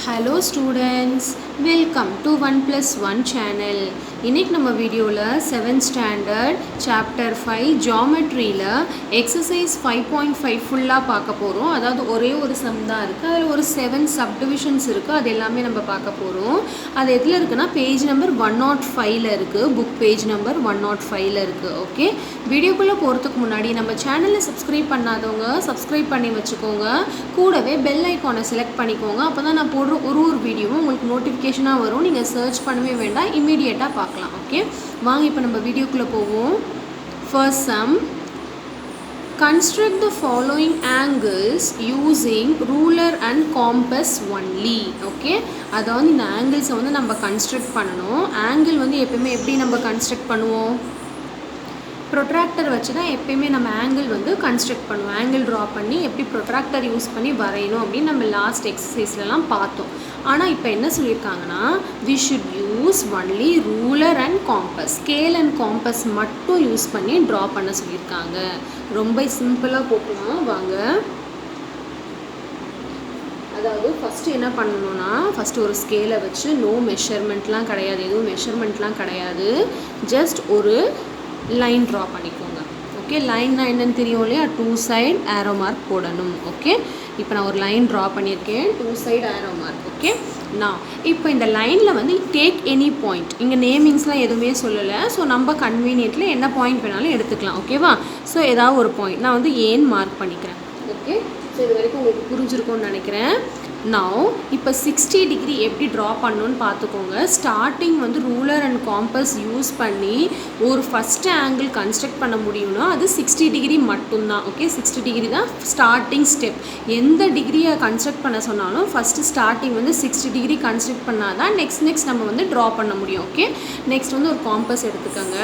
Hello students, welcome to 1+1 channel. இன்னைக்கு நம்ம வீடியோல 7th standard chapter 5 geometryல exercise 5.5 ஃபுல்லா பார்க்க போறோம். அதாவது ஒரே ஒரு சம் தான் இருக்கு. அதுல ஒரு 7 subdivisions இருக்கு. அது எல்லாமே நம்ம பார்க்க போறோம். அது எதுல இருக்குன்னா பேஜ் நம்பர் 105ல இருக்கு. book page number 105ல இருக்கு. ஓகே. வீடியோக்குள்ள போறதுக்கு முன்னாடி நம்ம சேனலை சப்ஸ்கிரைப் பண்ணாதவங்க சப்ஸ்கிரைப் பண்ணி வச்சுக்கோங்க. கூடவே பெல் ஐகானை செலக்ட் பண்ணிக்கோங்க. அப்பதான் நான் போடுற ஒரு வீடியோவும் உங்களுக்கு நோட்டிஃபிகேஷனா வரும். நீங்க சர்ச் பண்ணவே வேண்டாம். இமிடியேட்டா பார்க்கலாம். ஓகே, வாங்க இப்போ நம்ம வீடியோக்குள்ள போவோம். First sum, construct the following angles using ruler and compass only. Okay, அதாவது இந்த ஆங்கிள்ஸை வந்து நம்ம கன்ஸ்ட்ரக்ட் பண்ணணும். ஆங்கிள் வந்து எப்பயுமே எப்படி நம்ம கன்ஸ்ட்ரக்ட் பண்ணுவோம்? ப்ரொட்ராக்டர் வச்சு தான் எப்பயுமே நம்ம ஆங்கிள் வந்து கன்ஸ்ட்ரக்ட் பண்ணுவோம். ஆங்கிள் ட்ரா பண்ணி எப்படி ப்ரொட்ராக்டர் யூஸ் பண்ணி வரையணும் அப்படின்னு நம்ம லாஸ்ட் எக்ஸசைஸ்லலாம் பார்த்தோம். ஆனால் இப்போ என்ன சொல்லியிருக்காங்கன்னா we should use only ruler and compass, scale and compass மட்டும் யூஸ் பண்ணி ட்ரா பண்ண சொல்லியிருக்காங்க. ரொம்ப சிம்பிளாக போகலாம் வாங்க. அதாவது ஃபஸ்ட்டு என்ன பண்ணணும்னா ஃபஸ்ட்டு ஒரு ஸ்கேலை வச்சு நோ மெஷர்மெண்ட்லாம் கிடையாது, எதுவும் மெஷர்மெண்ட்லாம் கிடையாது, ஜஸ்ட் ஒரு லைன் ட்ரா பண்ணிக்கோங்க. ஓகே, லைன்னா என்னன்னு தெரியும் இல்லையா? 2 சைடு ஆரோ மார்க் போடணும். ஓகே, இப்போ நான் ஒரு லைன் ட்ரா பண்ணியிருக்கேன், 2 சைடு ஆரோ மார்க். ஓகே, நான் இப்போ இந்த லைனில் வந்து டேக் எனி பாயிண்ட், இங்கே நேமிங்ஸ்லாம் எதுவுமே சொல்லலை. ஸோ நம்ம கன்வீனியன்ட்டில் என்ன பாயிண்ட் வேணாலும் எடுத்துக்கலாம். ஓகேவா? ஸோ ஏதாவது ஒரு பாயிண்ட் நான் வந்து ஏன்னு மார்க் பண்ணிக்கிறேன். ஓகே, ஸோ இது வரைக்கும் உங்களுக்கு புரிஞ்சிருக்கும்னு நினைக்கிறேன். நான் இப்போ 60 டிகிரி எப்படி ட்ரா பண்ணணுன்னு பார்த்துக்கோங்க. ஸ்டார்டிங் வந்து ரூலர் அண்ட் காம்பஸ் யூஸ் பண்ணி ஒரு ஃபஸ்ட்டு ஆங்கிள் கன்ஸ்ட்ரக்ட் பண்ண முடியும்னா அது 60 டிகிரி மட்டும்தான். ஓகே, 60 டிகிரி தான் ஸ்டார்டிங் ஸ்டெப். எந்த டிகிரியை கன்ஸ்ட்ரக்ட் பண்ண சொன்னாலும் ஃபஸ்ட்டு ஸ்டார்டிங் வந்து 60 டிகிரி கன்ஸ்ட்ரக்ட் பண்ணால் தான் நெக்ஸ்ட் நம்ம வந்து ட்ரா பண்ண முடியும். ஓகே, நெக்ஸ்ட் வந்து ஒரு காம்பஸ் எடுத்துக்கோங்க.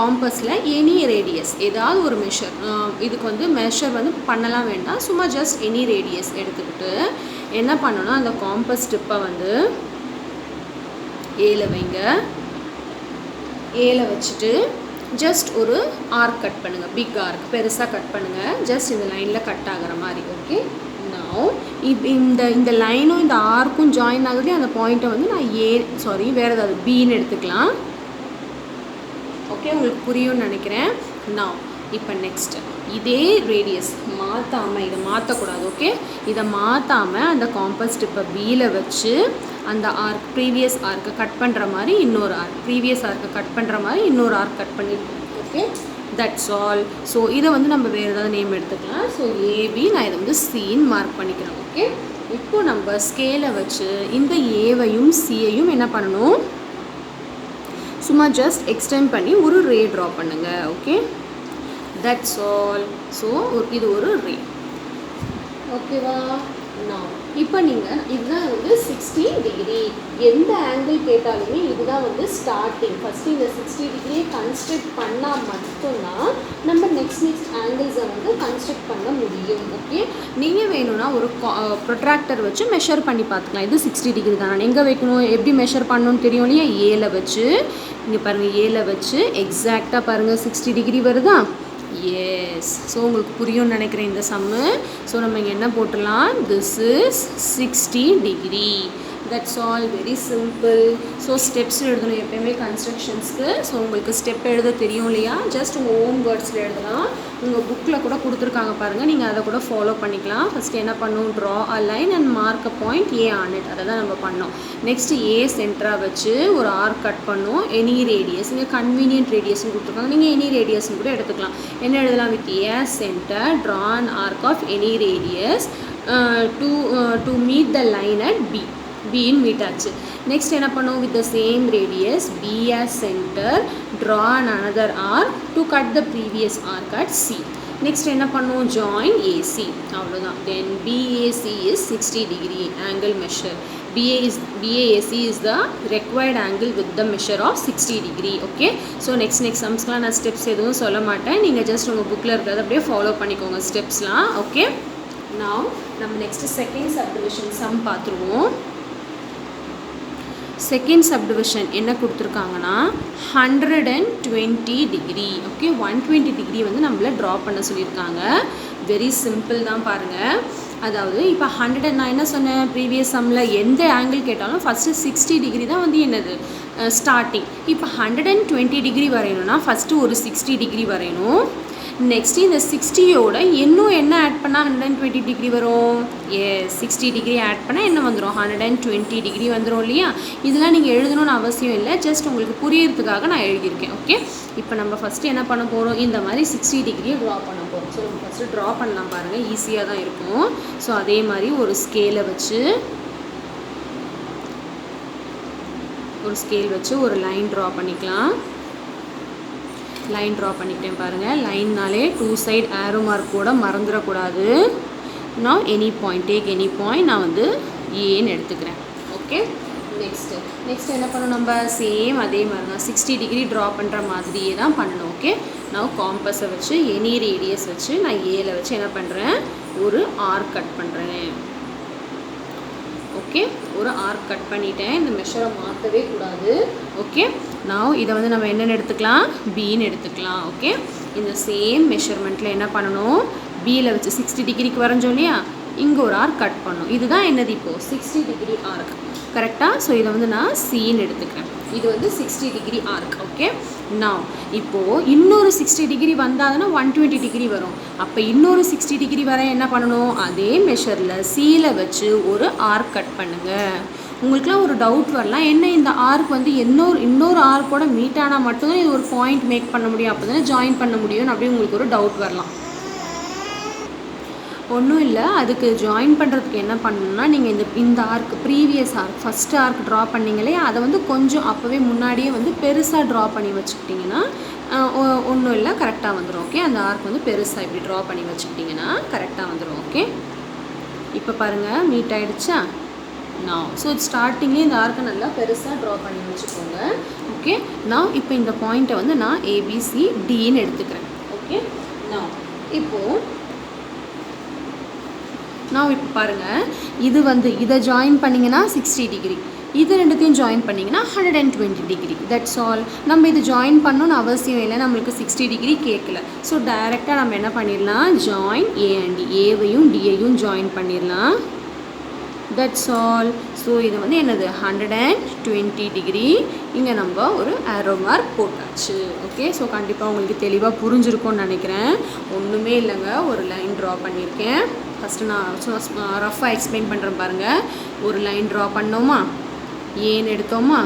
காம்பஸில் எனி ரேடியஸ் ஏதாவது ஒரு மெஷர், இதுக்கு வந்து மெஷர் வந்து பண்ணலாம் வேண்டாம், சும்மா ஜஸ்ட் எனி ரேடியஸ் எடுத்துக்கிட்டு என்ன பண்ணணும்னா அந்த காம்பஸ் ஸ்டிப்பை வந்து ஏல வைங்க. ஏல வச்சுட்டு ஜஸ்ட் ஒரு ஆர்க் கட் பண்ணுங்கள், பிக் ஆர்க் பெருசாக கட் பண்ணுங்கள், ஜஸ்ட் இந்த லைனில் கட் ஆகிற மாதிரி. ஓகே, நான் இந்த லைனும் இந்த ஆர்க்கும் ஜாயின் ஆகுது. அந்த பாயிண்ட்டை வந்து நான் வேறு ஏதாவது பின்னு எடுத்துக்கலாம். ஓகே, உங்களுக்கு புரியும்னு நினைக்கிறேன். நான் இப்போ நெக்ஸ்ட்டு இதே ரேடியஸ் மாற்றாமல், இதை மாற்றக்கூடாது. ஓகே, இதை மாற்றாமல் அந்த காம்பஸ் ஸ்டிப்பை பியில் வச்சு அந்த ஆர்க் ப்ரீவியஸ் ஆர்க்கை கட் பண்ணுற மாதிரி இன்னொரு ஆர்க், ப்ரீவியஸ் ஆர்க்கை கட் பண்ணுற மாதிரி இன்னொரு ஆர்க் கட் பண்ணியிருக்கோம். Okay, that's all. ஸோ இதை வந்து நம்ம வேறு ஏதாவது நேம் எடுத்துக்கலாம். ஸோ ஏபி நான் இதை வந்து சீன் மார்க் பண்ணிக்கிறேன். ஓகே, இப்போ நம்ம ஸ்கேலை வச்சு இந்த ஏவையும் சியையும் என்ன பண்ணணும், சும்மா ஜஸ்ட் எக்ஸ்டெண்ட் பண்ணி ஒரு ரே ட்ரா பண்ணுங்க. Okay, that's all. ஸோ இது ஒரு ரே. ஓகேவா? நான் இப்போ நீங்கள் இதுதான் வந்து 60 டிகிரி, எந்த ஆங்கிள் கேட்டாலுமே இதுதான் வந்து ஸ்டார்டிங். ஃபஸ்ட்டு இந்த 60 டிகிரியை கன்ஸ்ட்ரக்ட் பண்ணால் மட்டும்தான் நம்ம நெக்ஸ்ட் ஆங்கிள்ஸை வந்து கன்ஸ்ட்ரக்ட் பண்ண முடியும். ஓகே, நீங்கள் வேணும்னா ஒரு ப்ரொட்ராக்டர் வச்சு மெஷர் பண்ணி பார்த்துக்கலாம். இது 60 டிகிரி தான். நான் எங்கே வைக்கணும், எப்படி மெஷர் பண்ணணும்னு தெரியும் இல்லையா? ஏல வச்சு இங்கே பாருங்கள், ஏல வச்சு எக்ஸாக்டாக பாருங்கள் 60 டிகிரி வருதா? எஸ். ஸோ உங்களுக்கு புரியும்னு நினைக்கிறேன் இந்த சம்மு. ஸோ நம்ம இங்கே என்ன போட்டுடலாம், this is 60 degree. That's all, very simple. So steps எழுதணும் எப்பயுமே கன்ஸ்ட்ரக்ஷன்ஸ்க்கு. ஸோ உங்களுக்கு ஸ்டெப் எழுத தெரியும் இல்லையா? ஜஸ்ட் உங்கள் ஓன் வேர்ட்ஸில் எழுதலாம். உங்கள் புக்கில் கூட கொடுத்துருக்காங்க பாருங்கள், நீங்கள் அதை கூட ஃபாலோ பண்ணிக்கலாம். ஃபஸ்ட்டு என்ன பண்ணணும், draw a line and mark a point A on it. அதை தான் நம்ம பண்ணோம். நெக்ஸ்ட்டு ஏ சென்டராக வச்சு ஒரு ஆர்க் கட் பண்ணோம். எனி ரேடியஸ், இங்கே கன்வீனியன்ட் ரேடியஸ்ன்னு கொடுத்துருக்காங்க, நீங்கள் எனி ரேடியஸ்ன்னு கூட எடுத்துக்கலாம். என்ன எழுதலாம், with a centre draw an arc of any radius to meet the line at B. பின்னு மீட் ஆச்சு. நெக்ஸ்ட் என்ன பண்ணுவோம், with the same radius B as centre draw an another arc to cut the previous arc at C. Next என்ன பண்ணுவோம், join AC. அவ்வளோதான். Then BAC is 60 degree angle measure. BAC is the required angle with the measure of 60 degree. Okay, so next சம்ஸ்லாம் நான் steps எதுவும் சொல்ல மாட்டேன், நீங்கள் just உங்கள் புக்கில் இருக்கிறத அப்படியே ஃபாலோ பண்ணிக்கோங்க ஸ்டெப்ஸ்லாம். ஓகே, நான் நம்ம நெக்ஸ்ட்டு செகண்ட் சப்டிவிஷன் சம் பார்த்துருவோம். செகண்ட் சப்டிவிஷன் என்ன கொடுத்துருக்காங்கன்னா 120 டிகிரி. ஓகே, 120 டிகிரி வந்து நம்மள ட்ரா பண்ண சொல்லியிருக்காங்க. வெரி சிம்பிள் தான் பாருங்கள். அதாவது இப்போ 100 நான் என்ன சொன்னேன் ப்ரீவியஸ் சம்மில் எந்த ஆங்கிள் கேட்டாலும் ஃபஸ்ட்டு 60 டிகிரி தான் வந்து என்னது ஸ்டார்டிங். இப்போ 120 டிகிரி வரையணும்னா ஃபஸ்ட்டு ஒரு 60 டிகிரி வரையணும். நெக்ஸ்ட்டு இந்த 60யோட இன்னும் என்ன ஆட் பண்ணால் 120 டிகிரி வரும்? எஸ், 60 டிகிரி ஆட் பண்ணால் என்ன வந்துடும்? 120 டிகிரி வந்துடும் இல்லையா? இதெல்லாம் நீங்கள் எழுதணும்னு அவசியம் இல்லை, ஜஸ்ட் உங்களுக்கு புரியறதுக்காக நான் எழுதியிருக்கேன். ஓகே, இப்போ நம்ம ஃபஸ்ட்டு என்ன பண்ண போகிறோம்? இந்த மாதிரி 60 டிகிரியை ட்ரா பண்ண போகிறோம். ஸோ நம்ம ஃபஸ்ட்டு ட்ரா பண்ணலாம் பாருங்கள், ஈஸியாக தான் இருக்கும். ஸோ அதே மாதிரி ஒரு ஸ்கேலை வச்சு ஒரு லைன் ட்ரா பண்ணிக்கலாம். லைன் ட்ரா பண்ணிக்கிட்டேன் பாருங்கள். லைன்னாலே 2 சைடு ஆரோ மார்க் கூட மறந்துடக்கூடாது. நான் any point, take any point, நான் வந்து ஏன்னு எடுத்துக்கிறேன். ஓகே, நெக்ஸ்ட் என்ன பண்ணணும்? நம்ம சேம் அதே மாதிரி தான் 60 டிகிரி ட்ரா பண்ணுற மாதிரியே தான் பண்ணணும். ஓகே, நான் காம்பஸை வச்சு எனி ரேடியஸ் வச்சு நான் ஏல வச்சு என்ன பண்ணுறேன்? ஒரு ஆர்க் கட் பண்ணுறேன். ஓகே, ஒரு ஆர்க் கட் பண்ணிட்டேன். இந்த மெஷரை மாற்றவே கூடாது. ஓகே, நான் இதை வந்து நம்ம என்னென்னு எடுத்துக்கலாம்? பின்னு எடுத்துக்கலாம். ஓகே, இந்த சேம் மெஷர்மெண்ட்டில் என்ன பண்ணணும்? பியில் வச்சு 60 டிகிரிக்கு வரைஞ்சோம் இல்லையா? இங்கே ஒரு ஆர்க் கட் பண்ணணும். இதுதான் என்னது இப்போது 60 டிகிரி ஆர்க். கரெக்டாக? ஸோ இதை வந்து நான் சின்னு எடுத்துக்கிறேன். இது வந்து 60 டிகிரி ஆர்க். ஓகே, நான் இப்போது இன்னொரு 60 டிகிரி வந்தாதுன்னா 120 டிகிரி வரும். அப்போ இன்னொரு 60 டிகிரி வர என்ன பண்ணணும்? அதே மெஷரில் சியில் வச்சு ஒரு ஆர்க் கட் பண்ணுங்கள். உங்களுக்குலாம் ஒரு டவுட் வரலாம், என்ன இந்த ஆர்க் வந்து இன்னொரு ஆர்க்கோட மீட் ஆனால் மட்டும்தான் இது ஒரு பாயிண்ட் மேக் பண்ண முடியும், அப்போ தானே ஜாயின் பண்ண முடியும் அப்படி உங்களுக்கு ஒரு டவுட் வரலாம். ஒன்றும் இல்லை, அதுக்கு ஜாயின் பண்ணுறதுக்கு என்ன பண்ணணும்னா, நீங்கள் இந்த arc previous arc first arc draw பண்ணிங்களே அதை வந்து கொஞ்சம் அப்போவே முன்னாடியே வந்து பெருசாக ட்ரா பண்ணி வச்சுக்கிட்டிங்கன்னா ஒன்றும் இல்லை, கரெக்டாக வந்துடும். ஓகே, அந்த ஆர்க் வந்து பெருசாக இப்படி ட்ரா பண்ணி வச்சுக்கிட்டிங்கன்னா கரெக்டாக வந்துடும். ஓகே, இப்போ பாருங்கள் மீட் ஆகிடுச்சா? நான் ஸோ ஸ்டார்டிங்லேயே இந்த ஆர்க்கை நல்லா பெருசாக ட்ரா பண்ணி வச்சுக்கோங்க. ஓகே, நான் இப்போ இந்த பாயிண்ட்டை வந்து நான் ABCDன்னு எடுத்துக்கிறேன். ஓகே, நான் இப்போ பாருங்கள், இது வந்து இதை ஜாயின் பண்ணிங்கன்னா 60 டிகிரி, இது ரெண்டுத்தையும் ஜாயின் பண்ணிங்கன்னா 120 டிகிரி. That's all. நம்ம இது ஜாயின் பண்ணணும்னு அவசியம் இல்லை, நம்மளுக்கு 60 டிகிரி கேட்கல. ஸோ டைரெக்டாக நம்ம என்ன பண்ணிடலாம்? ஜாயின் A அண்ட் ஏவையும் டியையும் ஜாயின் பண்ணிடலாம். That's all. ஸோ இது வந்து என்னது 120 டிகிரி. இங்கே நம்ம ஒரு ஆரோ மார்க் போட்டாச்சு. ஓகே, ஸோ கண்டிப்பாக உங்களுக்கு தெளிவாக புரிஞ்சிருக்கும்னு நினைக்கிறேன். ஒன்றுமே இல்லைங்க, ஒரு லைன் ட்ரா பண்ணியிருக்கேன். ஃபஸ்ட்டு நான் ரஃபாக எக்ஸ்பிளைன் பண்ணுறேன் பாருங்கள். ஒரு லைன் ட்ரா பண்ணோமா, ஏன்னு எடுத்தோமா,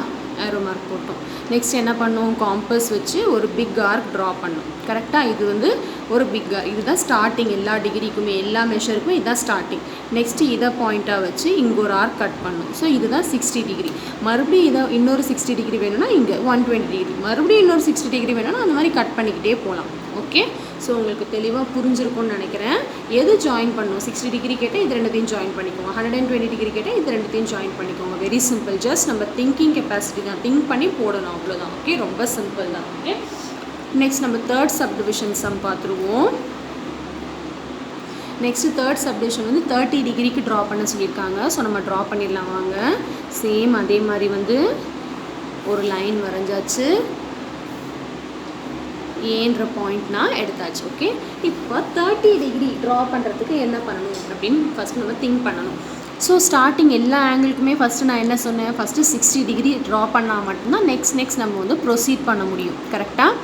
ஆரோ மார்க் போட்டோம். நெக்ஸ்ட் என்ன பண்ணோம்? காம்பஸ் வச்சு ஒரு பிக் ஆர்க் ட்ரா பண்ணோம். கரெக்டாக? இது வந்து ஒரு பிக் ஆர்க், இதுதான் ஸ்டார்டிங். எல்லா டிகிரிக்குமே எல்லா மெஷருக்குமே இதுதான் ஸ்டார்டிங். நெக்ஸ்ட்டு இதை பாயிண்ட்டாக வச்சு இங்கே ஒரு ஆர்க் கட் பண்ணோம். ஸோ இதுதான் 60 டிகிரி. மறுபடியும் இதை இன்னொரு 60 டிகிரி வேணும்னா இங்கே 120 டிகிரி, மறுபடியும் இன்னொரு 60 டிகிரி வேணும்னா அந்த மாதிரி கட் பண்ணிக்கிட்டே போகலாம். ஓகே, ஸோ உங்களுக்கு தெளிவாக புரிஞ்சிருக்கும்னு நினைக்கிறேன். எது ஜாயின் பண்ணணும்? 60 டிகிரி கேட்டால் இது ரெண்டுத்தையும் ஜாயின் பண்ணிக்கோங்க, 120 டிகிரி கேட்டால் இது ரெண்டுத்தையும் ஜாயின் பண்ணிக்கோங்க. Very simple. ஜஸ்ட் நம்ம திங்கிங் கெப்பாசிட்டி தான், திங்க் பண்ணி போடணும், அவ்வளோதான். ஓகே, ரொம்ப சிம்பிள் தான். ஓகே, நெக்ஸ்ட் நம்ம தேர்ட் சப்டிவிஷன் சம் பார்த்துருவோம். நெக்ஸ்ட்டு தேர்ட் சப்டிவிஷன் வந்து 30 டிகிரிக்கு ட்ரா பண்ண சொல்லியிருக்காங்க. ஸோ நம்ம ட்ரா பண்ணிடலாம் வாங்க. சேம் அதே மாதிரி வந்து ஒரு லைன் வரைஞ்சாச்சு, ஏன்ற பாயிண்ட்னா எடுத்தாச்சு. ஓகே, இப்போ 30 டிகிரி ட்ரா பண்ணுறதுக்கு என்ன பண்ணணும் அப்படின்னு ஃபஸ்ட் நம்ம திங்க் பண்ணணும். ஸோ ஸ்டார்டிங் எல்லா ஆங்கிளுக்குமே ஃபஸ்ட்டு நான் என்ன சொன்னேன்? ஃபஸ்ட்டு 60 டிகிரி ட்ரா பண்ணால் மட்டும்தான் நெக்ஸ்ட் நம்ம வந்து ப்ரொசீட் பண்ண முடியும். கரெக்டாக?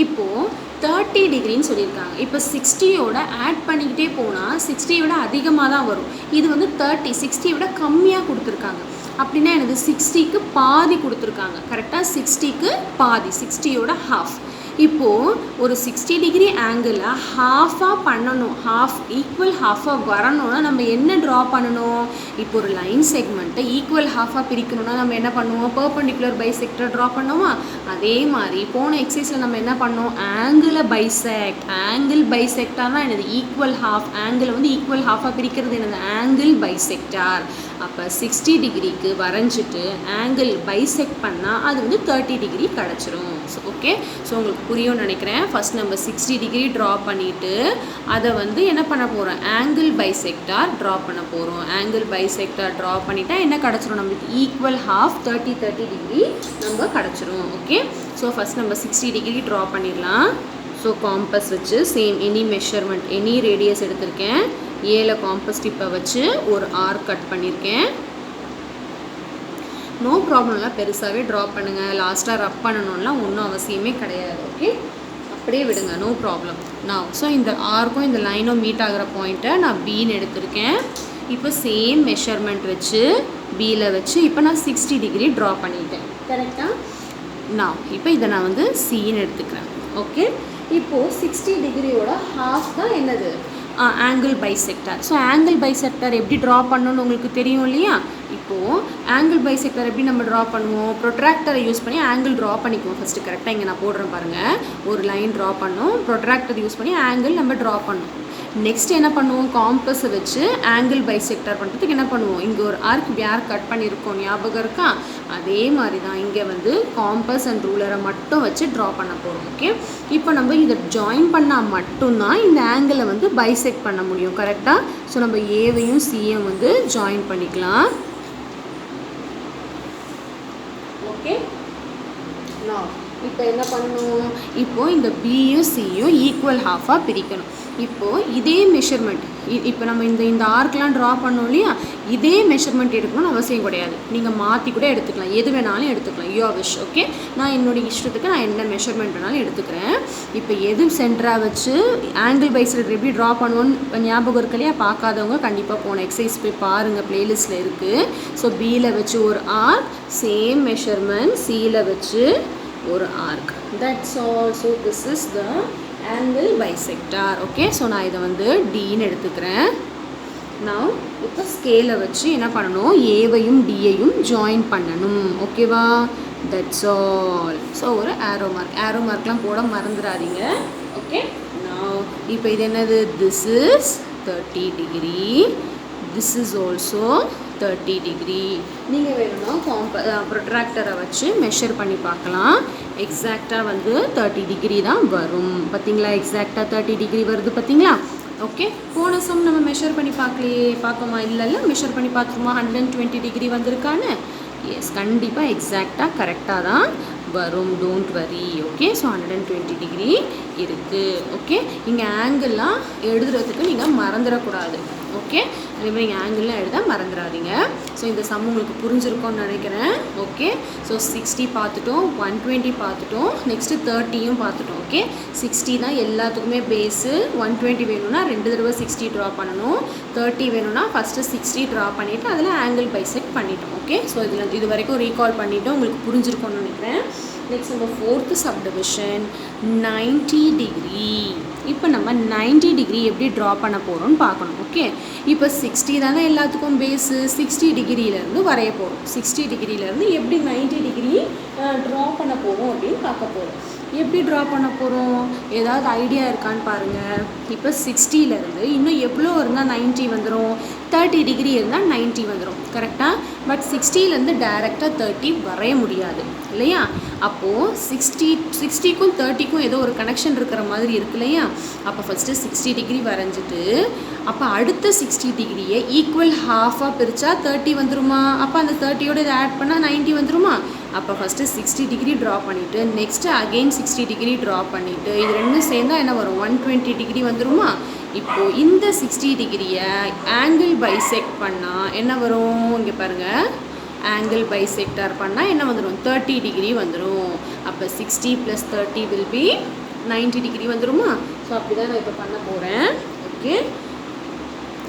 இப்போது 30 டிகிரின்னு சொல்லியிருக்காங்க. இப்போ 60யோட ஆட் பண்ணிக்கிட்டே போனால் 60 விட அதிகமாக தான் வரும். இது வந்து 60 விட கம்மியாக கொடுத்துருக்காங்க. அப்படின்னா எனக்கு 60க்கு பாதி கொடுத்துருக்காங்க. கரெக்டாக? 60க்கு பாதி, 60யோட ஹாஃப். இப்போது ஒரு 60 டிகிரி ஆங்கிளில் ஹாஃபாக பண்ணணும், ஈக்குவல் ஹாஃபாக வரணும்னா நம்ம என்ன ட்ரா பண்ணணும்? இப்போ ஒரு லைன் செக்மெண்ட்டை ஈக்குவல் ஹாஃபாக பிரிக்கணும்னா நம்ம என்ன பண்ணுவோம்? பெர்பெண்டிகுலர் பைசெக்டர் ட்ரா பண்ணுவோமா? அதே மாதிரி போன எக்ஸசைஸில் நம்ம என்ன பண்ணோம்? ஆங்கிளை ஆங்கிள் பைசெக்டார் தான் என்னது? Equal half. ஆங்கிளை வந்து ஈக்குவல் ஹாஃபாக பிரிக்கிறது என்னது? Angle bisector. அப்போ 60 டிகிரிக்கு வரைஞ்சிட்டு ஆங்கிள் பைசெக்ட் பண்ணால் அது வந்து 30 டிகிரி கிடச்சிரும். ஸோ ஓகே, ஸோ உங்களுக்கு புரியும்னு நினைக்கிறேன். ஃபஸ்ட் நம்ம 60 டிகிரி ட்ரா பண்ணிவிட்டு அதை வந்து என்ன பண்ண போகிறோம்? ஆங்கிள் பைசெக்டார் ட்ரா பண்ண போகிறோம். ஆங்கிள் பைசெக்டார் ட்ரா பண்ணிட்டா என்ன கிடச்சிரும்? நம்மளுக்கு ஈக்குவல் ஹாஃப் 30 டிகிரி நம்ம கிடச்சிரும். ஓகே, ஸோ ஃபஸ்ட் நம்ம 60 டிகிரி ட்ரா பண்ணிடலாம். ஸோ காம்பஸ் வச்சு same any measurement, any radius எடுத்திருக்கேன். ஏல காம்பஸ் டிப்பை வச்சு ஒரு ஆர்க் கட் பண்ணியிருக்கேன். நோ ப்ராப்ளம்லாம் பெருசாகவே ட்ரா பண்ணுங்கள். லாஸ்ட்டாக ரப் பண்ணணும்லாம் ஒன்றும் அவசியமே கிடையாது. ஓகே, அப்படியே விடுங்க, நோ ப்ராப்ளம். நான் ஸோ இந்த ஆர்க்கும் இந்த லைனும் மீட் ஆகிற பாயிண்ட்டை நான் பின்னு எடுத்திருக்கேன். இப்போ சேம் மெஷர்மெண்ட் வச்சு பியில் வச்சு இப்போ நான் 60 டிகிரி ட்ரா பண்ணிட்டேன். கரெக்டாக? நான் இப்போ இதை நான் வந்து சின்னு எடுத்துக்கிறேன். ஓகே, இப்போது 60 டிகிரியோட ஹாஃப் தான் என்னது? Angle bisector. So angle bisector எப்படி ட்ரா பண்ணணும்னு உங்களுக்கு தெரியும் இல்லையா? இப்போது ஆங்கிள் பைசெக்டார் எப்படி நம்ம ட்ரா பண்ணுவோம்? ப்ரொட்ராக்டரை யூஸ் பண்ணி ஆங்கிள் ட்ரா பண்ணிக்குவோம் ஃபஸ்ட்டு. கரெக்டாக இங்கே நான் போடுறேன் பாருங்கள். ஒரு லைன் ட்ரா பண்ணோம், ப்ரொட்ராக்டர் யூஸ் பண்ணி ஆங்கிள் நம்ம ட்ரா பண்ணோம். நெக்ஸ்ட் என்ன பண்ணுவோம்? காம்பஸை வச்சு ஆங்கிள் பைசெக்டார் பண்ணுறதுக்கு என்ன பண்ணுவோம்? இங்கே ஒரு ஆர்க் கட் பண்ணியிருக்கோம், ஞாபகம் இருக்கா? அதே மாதிரி தான் இங்கே வந்து காம்பஸ் அண்ட் ரூலரை மட்டும் வச்சு ட்ரா பண்ண போகிறோம். ஓகே, இப்போ நம்ம இதை ஜாயின் பண்ணால் மட்டும்தான் இந்த ஆங்கிளை வந்து பைசெக்ட் பண்ண முடியும். கரெக்டாக? ஸோ நம்ம ஏவையும் சியும் வந்து ஜாயின் பண்ணிக்கலாம். ஓகே, நான் இப்போ என்ன பண்ணணும்? இப்போது இந்த பியும் சியும் ஈக்குவல் ஹாஃபாக பிரிக்கணும். இப்போது இதே மெஷர்மெண்ட் இப்போ நம்ம இந்த ஆர்க்லாம் ட்ரா பண்ணோம் இல்லையா? இதே மெஷர்மெண்ட் எடுக்கணும்னு அவசியம் கிடையாது. நீங்கள் மாற்றி கூட எடுத்துக்கலாம், எது வேணாலும் எடுத்துக்கலாம், யூ விஷ். ஓகே, நான் என்னுடைய இஷ்டத்துக்கு நான் என்ன மெஷர்மெண்ட் வேணாலும் எடுத்துக்கிறேன். இப்போ எது சென்டராக வச்சு ஆங்கிள் பைசெக்டார் எப்படி ட்ரா பண்ணுவோன்னு ஞாபகம் இருக்கு இல்லையா? பார்க்காதவங்க கண்டிப்பாக போன எக்ஸசைஸ் போய் பாருங்கள், ப்ளேலிஸ்ட்டில் இருக்குது. ஸோ பியில் வச்சு ஒரு ஆர்க், சேம் மெஷர்மெண்ட் சியில் வச்சு ஒரு arc. That's all. So this is the angle bisector. Okay, so நான் இதை வந்து டின்னு எடுத்துக்கிறேன். நான் இப்போ ஸ்கேலை வச்சு என்ன பண்ணணும்? ஏவையும் டியையும் ஜாயின் பண்ணணும். ஓகேவா? That's all. ஸோ ஒரு ஆரோ மார்க்லாம் போட மறந்துடாதீங்க. ஓகே, நான் இப்போ இது என்னது? This is 30 degree, this is also 30 degree. நீங்கள் வேணும்னா ப்ரொட்ராக்டரை வச்சு மெஷர் பண்ணி பார்க்கலாம். எக்ஸாக்டாக வந்து 30 டிகிரி தான் வரும். பார்த்தீங்களா? எக்ஸாக்டாக 30 டிகிரி வருது பார்த்தீங்களா? ஓகே, போன சம் நம்ம மெஷர் பண்ணி பார்க்கோமா? இல்லைல்ல, மெஷர் பண்ணி பார்த்துருமா 120 டிகிரி வந்திருக்கான்னு? எஸ், கண்டிப்பாக எக்ஸாக்டாக கரெக்டாக தான் வரும். Don't worry. Okay, so 120 degree இருக்குது. ஓகே, இங்கே ஆங்கிள்லாம் எழுதுறதுக்கு நீங்கள் மறந்துடக்கூடாது. ஓகே, அதேமாதிரி நீங்கள் ஆங்கிள்லாம் எழுத மறந்துடாதீங்க. ஸோ இந்த சம் உங்களுக்கு புரிஞ்சிருக்கோன்னு நினைக்கிறேன். ஓகே, ஸோ 60 பார்த்துட்டோம், 120 பார்த்துட்டோம், நெக்ஸ்ட்டு 30யும் பார்த்துட்டோம். ஓகே, 60 தான் எல்லாத்துக்குமே பேஸு. 120 வேணும்னா 2 தடவை 60 ட்ரா பண்ணணும். 30 வேணும்னா ஃபஸ்ட்டு 60 ட்ரா பண்ணிவிட்டு அதில் ஆங்கிள் பைசெக்ட் பண்ணிட்டோம். ஓகே, ஸோ இது வரைக்கும் ரீகால் பண்ணிவிட்டோம், உங்களுக்கு புரிஞ்சிருக்கோன்னு நினைக்கிறேன். நெக்ஸ்ட் நம்ம 4th சப்டிவிஷன் 90 டிகிரி. இப்போ நம்ம 90 டிகிரி எப்படி ட்ரா பண்ண போகிறோம்னு பார்க்கணும். ஓகே, இப்போ 60 தானே எல்லாத்துக்கும் பேஸு. 60 டிகிரியிலேருந்து வரைய போகிறோம். 60 டிகிரியிலேருந்து எப்படி 90 டிகிரி ட்ரா பண்ண போகிறோம் அப்படின்னு பார்க்க போகிறோம். எப்படி ட்ரா பண்ண போகிறோம்? ஏதாவது ஐடியா இருக்கான்னு பாருங்கள். இப்போ 60லேருந்து இன்னும் எவ்வளோ இருந்தால் 90 வந்துடும்? 30 டிகிரி இருந்தால் 90 வந்துடும். கரெக்டாக? பட் 60லேருந்து டைரெக்டாக 30 வரைய முடியாது இல்லையா? அப்போது 60க்கும் 30க்கும் ஏதோ ஒரு கனெக்ஷன் இருக்கிற மாதிரி இருக்கு இல்லையா? அப்போ ஃபஸ்ட்டு 60 டிகிரி வரைஞ்சிட்டு அப்போ அடுத்த 60 டிகிரியை ஈக்குவல் ஹாஃபாக பிரித்தா 30 வந்துருமா? அப்போ அந்த 30யோடு இதை ஆட் பண்ணால் 90 வந்துருமா? அப்போ ஃபஸ்ட்டு 60 டிகிரி ட்ரா பண்ணிவிட்டு நெக்ஸ்ட்டு அகெயின் 60 டிகிரி ட்ரா பண்ணிவிட்டு இது ரெண்டும் சேர்ந்தால் என்ன வரும்? 120 டிகிரி வந்துருமா? இப்போது இந்த 60 டிகிரியை ஆங்கிள் பைசெக்ட் பண்ணால் என்ன வரும்? இங்கே பாருங்கள், ஆங்கிள் பைசெக்டார் பண்ணால் என்ன வந்துடும்? 30 டிகிரி வந்துடும். அப்போ 60 + 30 வில் பி 90 டிகிரி வந்துடுமா? ஸோ அப்படி தான் நான் இப்போ பண்ண போகிறேன். ஓகே,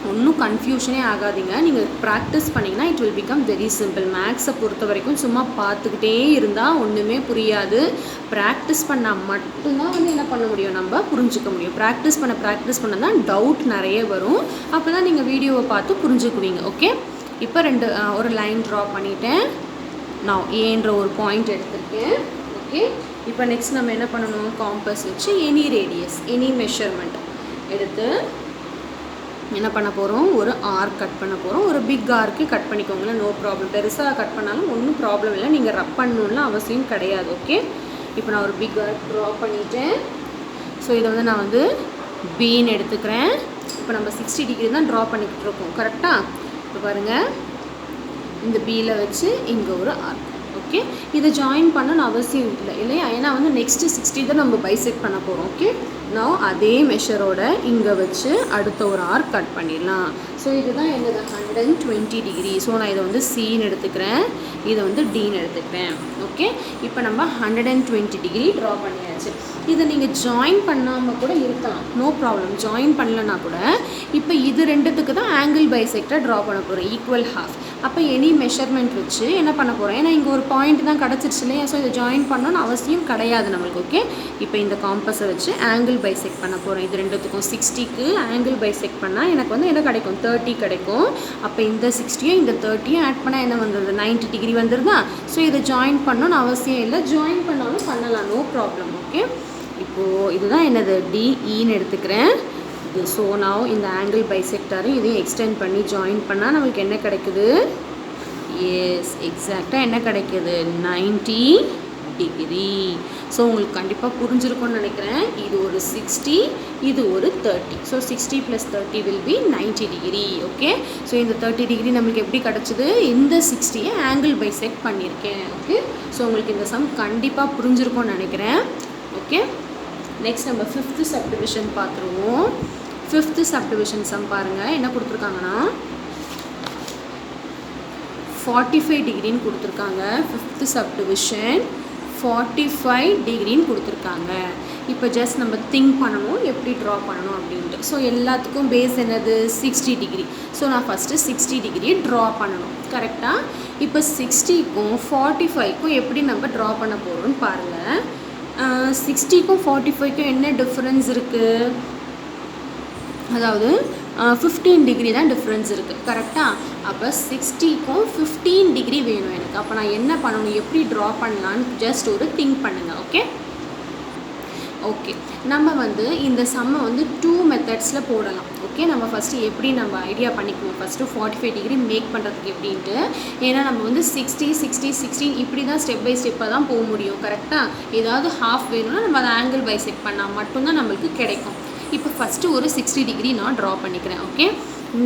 ஒன்றும் கன்ஃபியூஷனே ஆகாதீங்க. நீங்கள் ப்ராக்டிஸ் பண்ணிங்கன்னா it will become very simple. மேக்ஸை பொறுத்த வரைக்கும் சும்மா பார்த்துக்கிட்டே இருந்தால் ஒன்றுமே புரியாது. ப்ராக்டிஸ் பண்ணால் மட்டும்தான் வந்து என்ன பண்ண முடியும்? நம்ம புரிஞ்சுக்க முடியும். ப்ராக்டிஸ் பண்ண தான் டவுட் நிறைய வரும். அப்போ தான் நீங்கள் வீடியோவை பார்த்து புரிஞ்சுக்குவீங்க. ஓகே, இப்போ ஒரு லைன் ட்ரா பண்ணிவிட்டேன். நான் ஏன்ற ஒரு பாயிண்ட் எடுத்திருக்கேன். ஓகே, இப்போ நெக்ஸ்ட் நம்ம என்ன பண்ணணும்? காம்பஸ் வச்சு எனி ரேடியஸ், எனி மெஷர்மெண்ட் எடுத்து என்ன பண்ண போகிறோம்? ஒரு ஆர்க் கட் பண்ண போகிறோம். ஒரு பிக் ஆர்க்கு கட் பண்ணிக்கோங்களேன், நோ ப்ராப்ளம். பெருசாக கட் பண்ணாலும் ஒன்றும் ப்ராப்ளம் இல்லை, நீங்கள் ரப் பண்ணணும்லாம் அவசியம் கிடையாது. ஓகே, இப்போ நான் ஒரு பிக் ஆர்க் ட்ரா பண்ணிட்டேன். ஸோ இதை வந்து நான் வந்து பின்னு எடுத்துக்கிறேன். இப்போ நம்ம 60 டிகிரி தான் ட்ரா பண்ணிக்கிட்டு இருக்கோம். கரெக்டாக? இப்போ பாருங்கள், இந்த பியில் வச்சு இங்கே ஒரு ஆர்க். ஓகே. இதை ஜாயின் பண்ணணும்னு அவசியம் இல்லை இல்லையா, ஏன்னா வந்து நெக்ஸ்ட்டு 60 தான் நம்ம பைசெக்ட் பண்ண போகிறோம். ஓகே, நான் அதே மெஷரோட இங்கே வச்சு அடுத்த ஒரு ஆர்க் கட் பண்ணிடலாம். ஸோ இதுதான் என்னது 120 டிகிரி. ஸோ நான் இதை வந்து சின்னு எடுத்துக்கிறேன், இதை வந்து டின்னு எடுத்துக்கிறேன். ஓகே, இப்போ நம்ம 120 டிகிரி ட்ரா பண்ணியாச்சு. இதை நீங்கள் ஜாயின் பண்ணாமல் கூட இருக்கலாம், நோ ப்ராப்ளம். ஜாயின் பண்ணலன்னா கூட இப்போ இது ரெண்டுத்துக்கு தான் ஆங்கிள் பைசெக்டாக ட்ரா பண்ண போகிறோம், ஈக்குவல் ஹாஃப். அப்போ எனி மெஷர்மெண்ட் வச்சு என்ன பண்ண போகிறோம், ஏன்னா இங்கே ஒரு பாயிண்ட் தான் கிடச்சிருச்சு இல்லையா, ஸோ இதை ஜாயின் பண்ணணும்னு அவசியம் கிடையாது நம்மளுக்கு. ஓகே, இப்போ இந்த காம்பஸை வச்சு ஆங்கிள் பைசெக்ட் பண்ண போகிறோம். இது ரெண்டுத்துக்கும் 60க்கு ஆங்கிள் பைசெக்ட் பண்ணால் எனக்கு வந்து என்ன கிடைக்கும், 30 கிடைக்கும். அப்போ இந்த 60யும் இந்த 30யும் ஆட் பண்ணால் என்ன வந்துடுது, 90 டிகிரி வந்துடுதா. ஸோ இதை ஜாயின் பண்ணணும்னு அவசியம் இல்லை, ஜாயின் பண்ணாலும் பண்ணலாம், நோ ப்ராப்ளம். ஓகே, இப்போது இதுதான் என்னது டிஇன்னு எடுத்துக்கிறேன். இது ஸோ நான் இந்த ஆங்கிள் பைசெக்டாரும் இதையும் எக்ஸ்டெண்ட் பண்ணி ஜாயின் பண்ணால் நம்மளுக்கு என்ன கிடைக்குது, எஸ் எக்ஸாக்டாக என்ன கிடைக்கிது, 90 டிகிரி. ஸோ உங்களுக்கு கண்டிப்பாக புரிஞ்சிருக்கும்னு நினைக்கிறேன். இது ஒரு 60, இது ஒரு 30. So 60 + 30 will be 90 degree. Okay, so இந்த 30 டிகிரி நம்மளுக்கு எப்படி கிடச்சிது, இந்த 60யை ஆங்கிள் பைசெக்ட் பண்ணியிருக்கேன். ஓகே, ஸோ உங்களுக்கு இந்த சம் கண்டிப்பாக புரிஞ்சிருக்கும்னு நினைக்கிறேன். ஓகே, நெக்ஸ்ட் நம்ம 5th சப்டிவிஷன் பார்த்துருவோம். 5th சப்டிவிஷன் சம் பாருங்கள், என்ன கொடுத்துருக்காங்கன்னா 45 டிகிரின்னு கொடுத்துருக்காங்க. 5th சப்டிவிஷன் 45 டிகிரின்னு கொடுத்துருக்காங்க. இப்போ ஜஸ்ட் நம்ம திங்க் பண்ணணும் எப்படி ட்ரா பண்ணணும் அப்படின்ட்டு. ஸோ எல்லாத்துக்கும் பேஸ் என்னது, 60 டிகிரி. ஸோ நான் ஃபஸ்ட்டு 60 டிகிரி ட்ரா பண்ணணும், கரெக்டாக. இப்போ 60க்கும் 45க்கும் எப்படி நம்ம ட்ரா பண்ண போகிறோம்னு பாருங்கள். 60க்கும் 45க்கும் என்ன டிஃப்ரென்ஸ் இருக்குது, அதாவது 15 டிகிரி தான் டிஃப்ரென்ஸ் இருக்குது, கரெக்டாக. அப்போ 60க்கும் 15 டிகிரி வேணும் எனக்கு. அப்போ நான் என்ன பண்ணணும், எப்படி ட்ரா பண்ணலான்னு ஜஸ்ட் ஒரு திங்க் பண்ணுங்கள். ஓகே, ஓகே, நம்ம வந்து இந்த சம்மை வந்து 2 மெத்தட்ஸில் போடலாம். ஓகே, நம்ம ஃபஸ்ட்டு எப்படி நம்ம ஐடியா பண்ணிக்குவோம், ஃபஸ்ட்டு 45 டிகிரி மேக் பண்ணுறதுக்கு எப்படின்ட்டு. ஏன்னா நம்ம வந்து 60 60 16 இப்படி தான் ஸ்டெப் பை ஸ்டெப்பாக தான் போக முடியும், கரெக்டாக. ஏதாவது ஹாஃப் வேணும்னா நம்ம அதை ஆங்கிள் பைசெக்ட் பண்ணால் மட்டும்தான் நம்மளுக்கு கிடைக்கும். இப்போ ஃபஸ்ட்டு ஒரு 60 டிகிரி நான் ட்ரா பண்ணிக்கிறேன். ஓகே,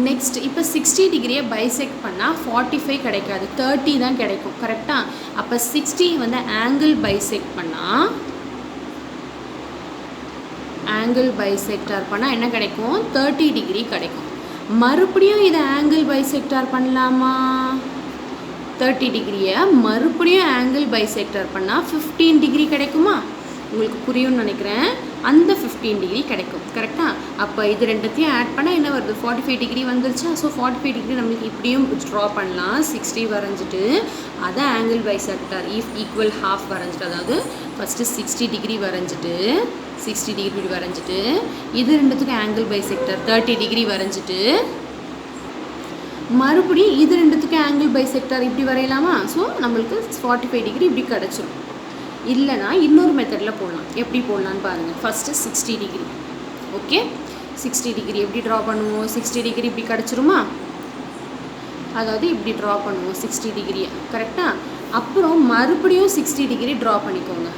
நெக்ஸ்ட் இப்போ 60 டிகிரியை பைசெக்ட் பண்ணால் 45 கிடைக்காது, 30 தான் கிடைக்கும், கரெக்டாக. அப்போ 60 வந்து ஆங்கிள் பைசெக்ட் பண்ணால், ஆங்கிள் பைசெக்டார் பண்ணால் என்ன கிடைக்கும், 30 டிகிரி கிடைக்கும். மறுபடியும் இதை ஆங்கிள் பைசெக்டார் பண்ணலாமா, 30 டிகிரியை மறுபடியும் ஆங்கிள் பைசெக்டார் பண்ணால் 15 டிகிரி கிடைக்குமா, உங்களுக்கு புரியும்னு நினைக்கிறேன். அந்த 15 டிகிரி கிடைக்கும், கரெக்டாக. அப்போ இது ரெண்டுத்தையும் ஆட் பண்ணால் என்ன வருது, 45 டிகிரி வந்துருச்சா. ஸோ 45 டிகிரி நம்மளுக்கு இப்படியும் ட்ரா பண்ணலாம். 60 வரைஞ்சிட்டு அதை ஆங்கிள் பைசெக்டார் ஈக்குவல் ஹாஃப் வரைஞ்சிட்டு, அதாவது ஃபஸ்ட்டு 60 டிகிரி வரைஞ்சிட்டு 60 டிகிரி வரைஞ்சிட்டு இது ரெண்டுத்துக்கும் ஆங்கிள் பைசெக்டார் 30 டிகிரி வரைஞ்சிட்டு மறுபடியும் இது ரெண்டுத்துக்கும் ஆங்கிள் பைசெக்டார் இப்படி வரையலாமா. ஸோ நம்மளுக்கு 45 டிகிரி இப்படி கிடச்சிரும். இல்லைனா இன்னொரு மெத்தடில் போடலாம். எப்படி போடலான்னு பாருங்கள். First 60 degree. ஓகே, 60 டிகிரி எப்படி ட்ரா பண்ணுவோம், 60 டிகிரி இப்படி கிடச்சிருமா, அதாவது இப்படி ட்ரா பண்ணுவோம் 60 டிகிரியை, கரெக்டாக. அப்புறம் மறுபடியும் 60 டிகிரி ட்ரா பண்ணிக்கோங்க,